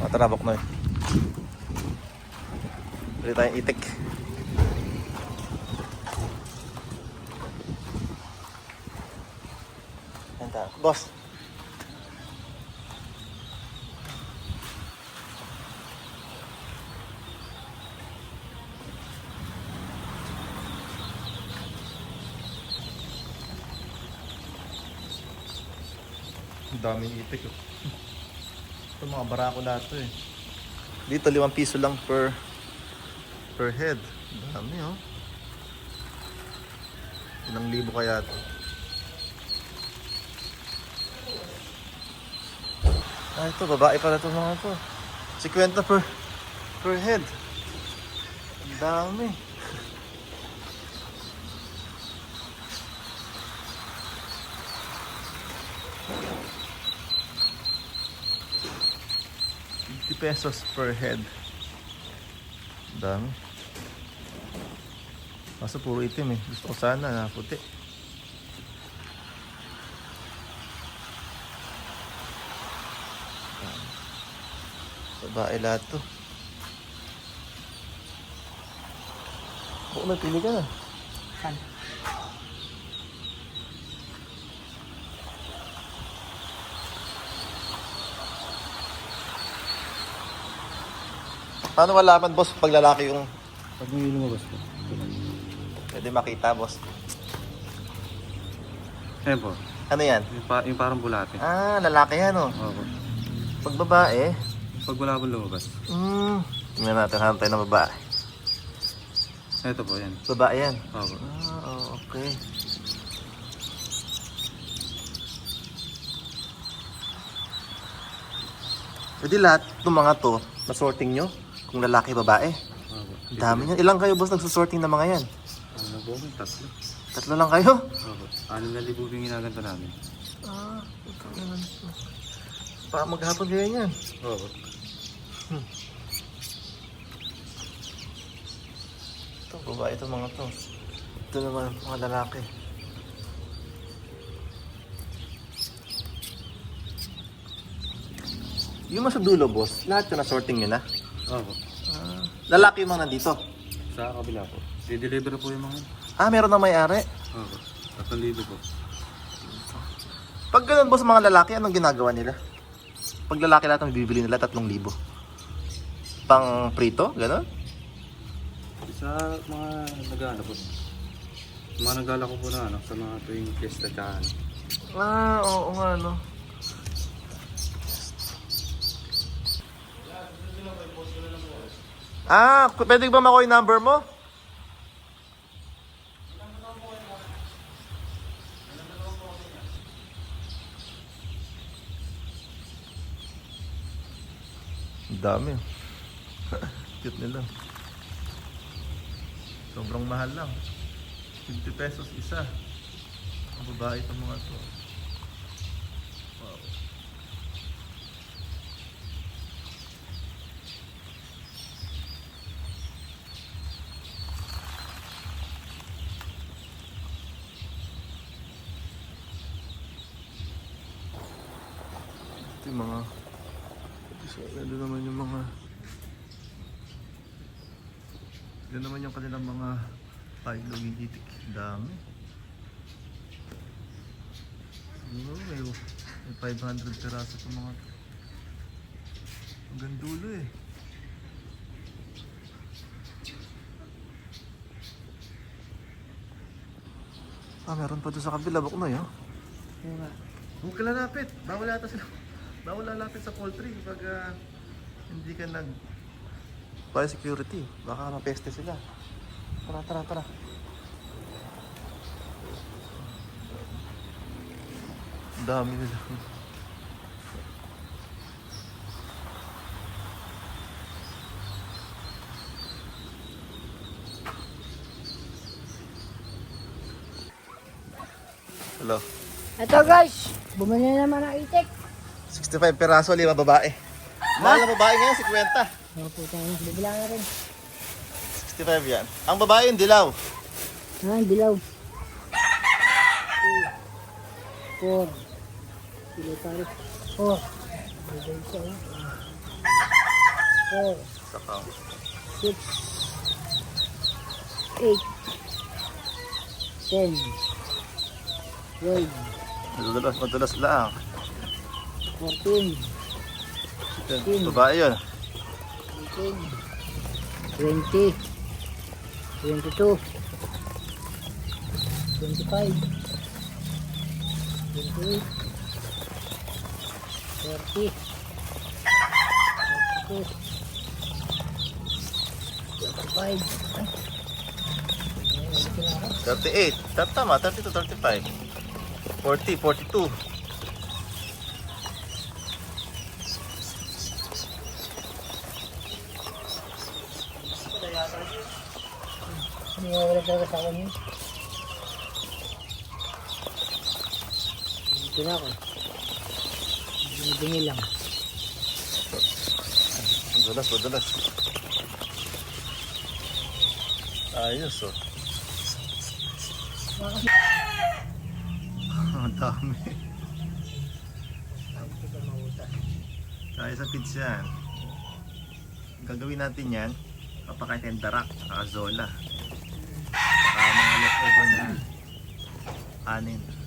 Tara, Boknoy. Pwede tayong itik. Yan tayo. Boss. Ang daming itik. Ito mga barako lahat to eh. Dito 5 piso lang per head. Dami oh. Ilang libo kaya to. Ah, ito babae pala ito mga to. 50 per head. Ang dami. ₱50 per head. Dami. Kaso puro itim eh. Gusto ko sana na puti. Babae lahat to. Oo, napili ka na. Saan? Paano malaman, boss, pag lalaki yung... Pag may lumabas po. Pwede makita, boss. Ayan po. Ano yan? Yung parang bulate. Ah, lalaki yan, oh. Opo. Pag babae... Pag wala po lumabas. Tingnan natin, hanap tayo ng babae. Ito po, yan. Babae yan. Opo. Ah, oh, okay. Pwede lahat itong mga to, masorting nyo? Kung lalaki, babae? Opo. Ang dami niyan. Ilang kayo, boss, nagsusorting ng mga yan? Ano po? 3. 3 lang kayo? Opo. 6,000 yung ginaganta namin. Ah, ito naman ito. Baka maghapon kayo yan. Opo. Ito, babae ito mga to. Ito naman, mga lalaki. Yung mas dulo, boss, lahat yun na-sorting nyo na? Opo. Ah, lalaki yung mga nandito? Sa kabila po. I-deliver po yung mga. Ah, meron na may-ari? Opo. 3,000 po. Pag ganun, boss, mga lalaki, anong ginagawa nila? Pag lalaki lahat ang bibili nila, 3,000. Pang prito, ganun? Sa mga nag-ano po. Mga nagala ko po na ano, sa mga tuwing fiesta tsaka ano. Ah, oo nga, no. Ah, pwede ba makuha yung number mo? Ang dami. Cute nila. Sobrang mahal lang. ₱50 isa. Ang babae itong mga to. Wow. Ito yung mga... Ito naman yung mga... Ito naman yung kanilang mga pailoging itik. Dami. Siguro may 500 peraso itong mga to. Hanggang dulo eh. Ah, meron pa doon sa kabila. Boknoy, oh. Huwag ka lalapit. Bawal ata sila. Bawal lalapit sa poultry pag hindi ka nag biosecurity. Baka mapeste sila. Tara. Dami nila. Hello. Ito guys, bumili na naman ng itik. 65 peraso, 5 babae. Mahal na babae ngayon, 50. Oh, puta na, bibilang na rin. 65 yan. Ang babae yung dilaw. Ah, dilaw. 2, 4. Kilo tayo. 4. Bigay siya. 4, Saka. 6, 8, 10, 12, Madulas lang. 14, Babae yun. 18, 20, 22, 25, 28, 30, 32, 35, 38. Tama, 32, 35. 40, 42. Hindi nga wala talaga sa akin yun. Dito na ako. Bingi lang. Madulas. Ayos oh. Ang dami. Tayo sa pizza yan. Ang gagawin natin yan, papakain tayong darak, saka zola. Saka mga leftover na anin.